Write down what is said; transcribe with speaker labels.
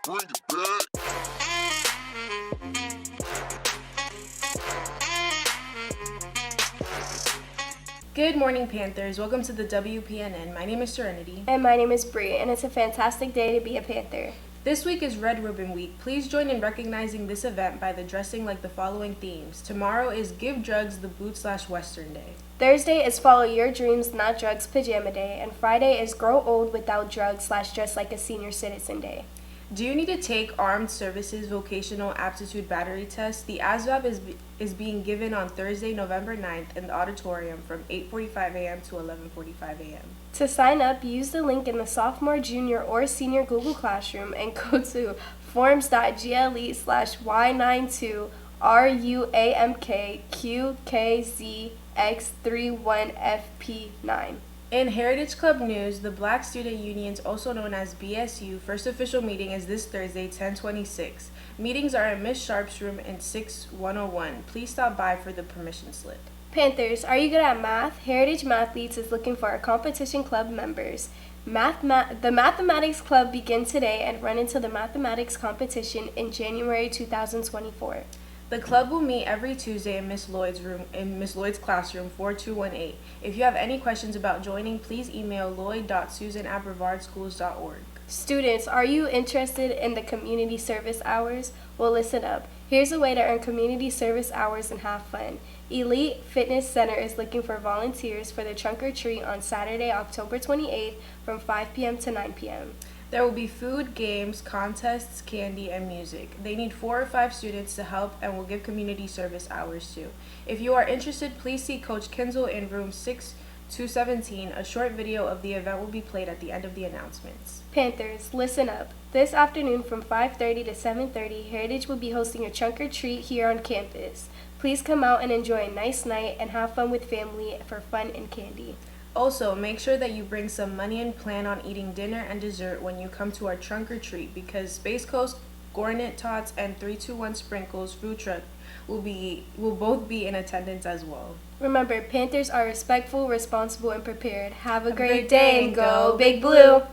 Speaker 1: Bring it back.
Speaker 2: Good morning, Panthers. Welcome to the WPNN. My name is Serenity.
Speaker 3: And my name is Bree, and it's a fantastic day to be a Panther.
Speaker 2: This week is Red Ribbon Week. Please join in recognizing this event by dressing like the following themes. Tomorrow is Give Drugs the Boot/Western Day.
Speaker 3: Thursday is Follow Your Dreams, Not Drugs Pajama Day, and Friday is Grow Old Without Drugs / Dress Like a Senior Citizen Day.
Speaker 2: Do you need to take Armed Services Vocational Aptitude Battery Test? The ASVAB is being given on Thursday, November 9th in the auditorium from 8:45 a.m. to 11:45 a.m.
Speaker 3: To sign up, use the link in the sophomore, junior, or senior Google Classroom and go to forms.gle/Y92RUAMKQKZX31FP9.
Speaker 2: In Heritage Club news, the Black Student Unions, also known as BSU, first official meeting is this Thursday, 10/26. Meetings are in Miss Sharp's room in 6101. Please stop by for the permission slip.
Speaker 3: Panthers, are you good at math? Heritage Mathletes is looking for our competition club members. The Mathematics Club begins today and run until the mathematics competition in January 2024.
Speaker 2: The club will meet every Tuesday in Miss Lloyd's classroom 4218. If you have any questions about joining, please email lloyd.susan@brevardschools.org.
Speaker 3: Students, are you interested in the community service hours? Well, listen up. Here's a way to earn community service hours and have fun. Elite Fitness Center is looking for volunteers for the trunk or treat on Saturday, October 28th from 5 p.m. to 9 p.m.
Speaker 2: There will be food, games, contests, candy, and music. They need 4 or 5 students to help and will give community service hours too. If you are interested, please see Coach Kinzel in room 6217. A short video of the event will be played at the end of the announcements.
Speaker 3: Panthers, listen up. This afternoon from 5:30 to 7:30, Heritage will be hosting a trunk or treat here on campus. Please come out and enjoy a nice night and have fun with family for fun and candy.
Speaker 2: Also, make sure that you bring some money and plan on eating dinner and dessert when you come to our trunk or treat because Space Coast, Gornet Tots, and 321 Sprinkles food truck will both be in attendance as well.
Speaker 3: Remember, Panthers are respectful, responsible, and prepared. Have a great day and go Big Blue!